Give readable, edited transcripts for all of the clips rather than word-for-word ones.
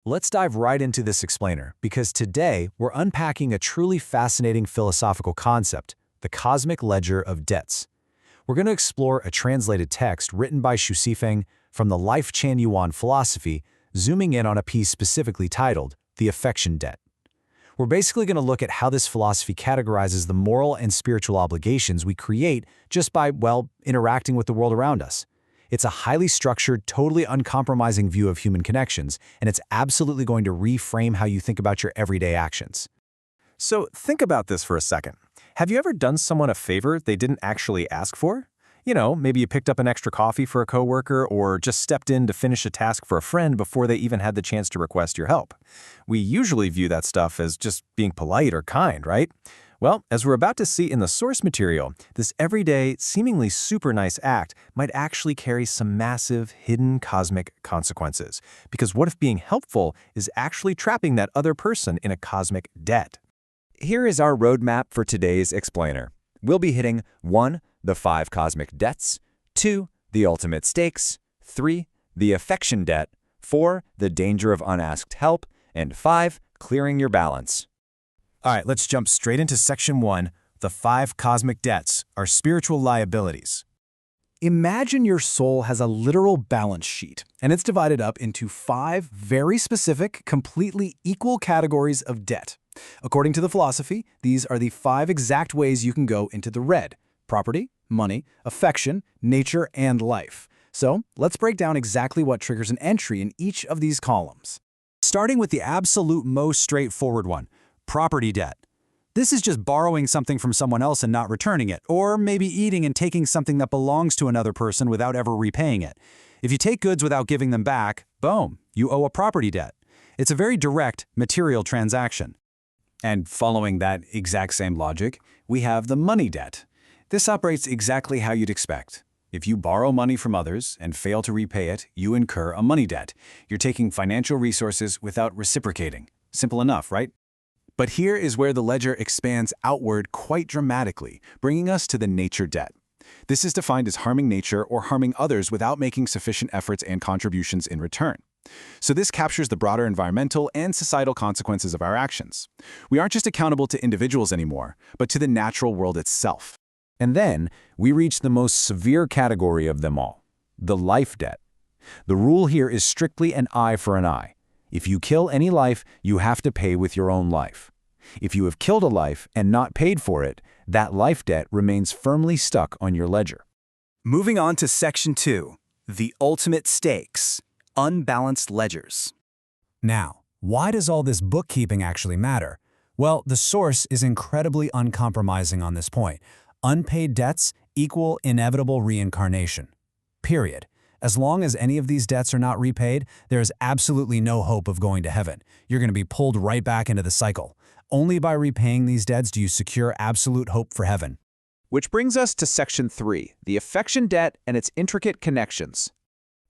Let's dive right into this explainer, because today we're unpacking a truly fascinating philosophical concept, the cosmic ledger of debts. We're going to explore a translated text written by Feng from the Lifechanyuan philosophy, zooming in on a piece specifically titled, The Affection Debt. We're basically going to look at how this philosophy categorizes the moral and spiritual obligations we create just by, interacting with the world around us. It's a highly structured, totally uncompromising view of human connections, and it's absolutely going to reframe how you think about your everyday actions. So think about this for a second. Have you ever done someone a favor they didn't actually ask for? Maybe you picked up an extra coffee for a coworker or just stepped in to finish a task for a friend before they even had the chance to request your help. We usually view that stuff as just being polite or kind, right? Well, as we're about to see in the source material, this everyday, seemingly super nice act might actually carry some massive, hidden cosmic consequences. Because what if being helpful is actually trapping that other person in a cosmic debt? Here is our roadmap for today's explainer. We'll be hitting 1. The 5 cosmic debts, 2. The ultimate stakes, 3. The affection debt, 4. The danger of unasked help, and 5. Clearing your balance. All right, let's jump straight into Section 1, the 5 cosmic debts, our spiritual liabilities. Imagine your soul has a literal balance sheet, and it's divided up into 5 very specific, completely equal categories of debt. According to the philosophy, these are the 5 exact ways you can go into the red: property, money, affection, nature, and life. So let's break down exactly what triggers an entry in each of these columns. Starting with the absolute most straightforward one, property debt. This is just borrowing something from someone else and not returning it, or maybe eating and taking something that belongs to another person without ever repaying it. If you take goods without giving them back, boom, you owe a property debt. It's a very direct, material transaction. And following that exact same logic, we have the money debt. This operates exactly how you'd expect. If you borrow money from others and fail to repay it, you incur a money debt. You're taking financial resources without reciprocating. Simple enough, right? But here is where the ledger expands outward quite dramatically, bringing us to the nature debt. This is defined as harming nature or harming others without making sufficient efforts and contributions in return. So this captures the broader environmental and societal consequences of our actions. We aren't just accountable to individuals anymore, but to the natural world itself. And then we reach the most severe category of them all, the life debt. The rule here is strictly an eye for an eye. If you kill any life, you have to pay with your own life. If you have killed a life and not paid for it, that life debt remains firmly stuck on your ledger. Moving on to Section 2, the ultimate stakes, unbalanced ledgers. Now, why does all this bookkeeping actually matter? Well, the source is incredibly uncompromising on this point. Unpaid debts equal inevitable reincarnation. Period. As long as any of these debts are not repaid, there is absolutely no hope of going to heaven. You're going to be pulled right back into the cycle. Only by repaying these debts do you secure absolute hope for heaven. Which brings us to Section 3, the affection debt and its intricate connections.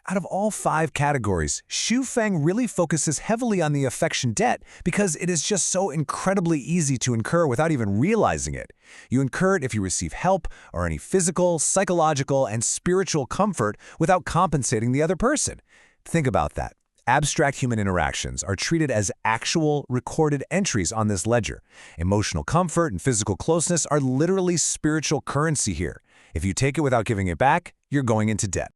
Out of all 5 categories, Feng really focuses heavily on the affection debt because it is just so incredibly easy to incur without even realizing it. You incur it if you receive help or any physical, psychological, and spiritual comfort without compensating the other person. Think about that. Abstract human interactions are treated as actual, recorded entries on this ledger. Emotional comfort and physical closeness are literally spiritual currency here. If you take it without giving it back, you're going into debt.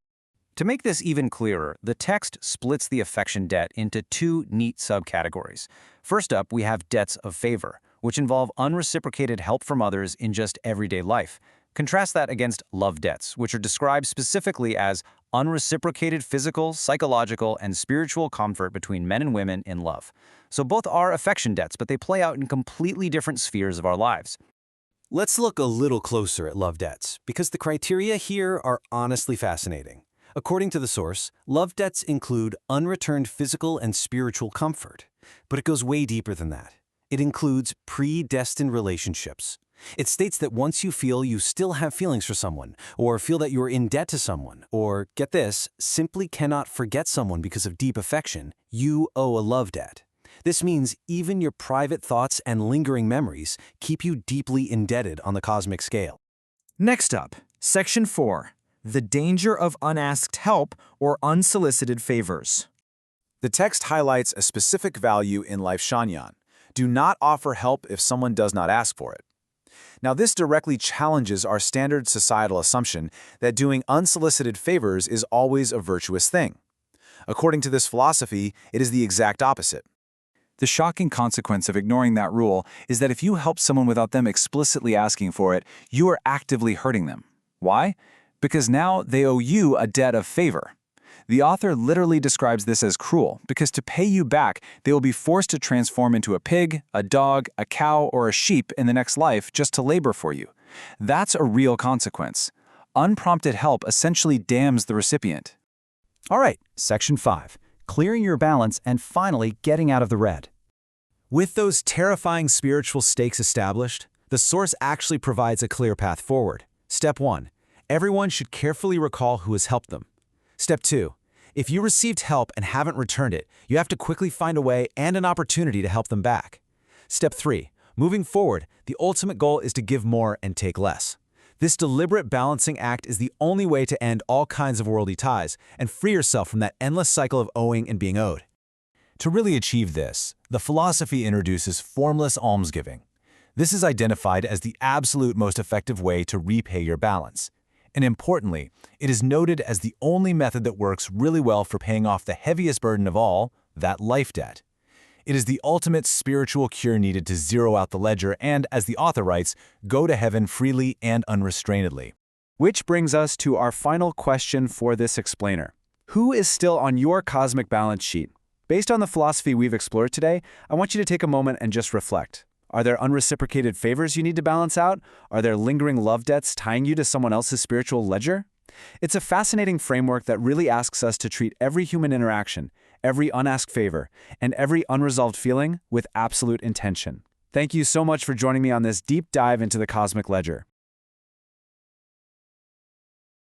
To make this even clearer, the text splits the affection debt into 2 neat subcategories. First up, we have debts of favor, which involve unreciprocated help from others in just everyday life. Contrast that against love debts, which are described specifically as unreciprocated physical, psychological, and spiritual comfort between men and women in love. So both are affection debts, but they play out in completely different spheres of our lives. Let's look a little closer at love debts, because the criteria here are honestly fascinating. According to the source, love debts include unreturned physical and spiritual comfort. But it goes way deeper than that. It includes predestined relationships. It states that once you feel you still have feelings for someone, or feel that you're in debt to someone, or, get this, simply cannot forget someone because of deep affection, you owe a love debt. This means even your private thoughts and lingering memories keep you deeply indebted on the cosmic scale. Next up, Section 4, the danger of unasked help or unsolicited favors. The text highlights a specific value in Lifechanyuan. Do not offer help if someone does not ask for it. Now, this directly challenges our standard societal assumption that doing unsolicited favors is always a virtuous thing. According to this philosophy, it is the exact opposite. The shocking consequence of ignoring that rule is that if you help someone without them explicitly asking for it, you are actively hurting them. Why? Because now they owe you a debt of favor. The author literally describes this as cruel, because to pay you back, they will be forced to transform into a pig, a dog, a cow, or a sheep in the next life just to labor for you. That's a real consequence. Unprompted help essentially damns the recipient. All right, Section 5. Clearing your balance and finally getting out of the red. With those terrifying spiritual stakes established, the source actually provides a clear path forward. Step 1. Everyone should carefully recall who has helped them. Step 2. If you received help and haven't returned it, you have to quickly find a way and an opportunity to help them back. Step 3. Moving forward, the ultimate goal is to give more and take less. This deliberate balancing act is the only way to end all kinds of worldly ties and free yourself from that endless cycle of owing and being owed. To really achieve this, the philosophy introduces formless almsgiving. This is identified as the absolute most effective way to repay your balance. And importantly, it is noted as the only method that works really well for paying off the heaviest burden of all, that life debt. It is the ultimate spiritual cure needed to zero out the ledger and, as the author writes, go to heaven freely and unrestrainedly. Which brings us to our final question for this explainer. Who is still on your cosmic balance sheet? Based on the philosophy we've explored today, I want you to take a moment and just reflect. Are there unreciprocated favors you need to balance out? Are there lingering love debts tying you to someone else's spiritual ledger? It's a fascinating framework that really asks us to treat every human interaction, every unasked favor, and every unresolved feeling with absolute intention. Thank you so much for joining me on this deep dive into the cosmic ledger.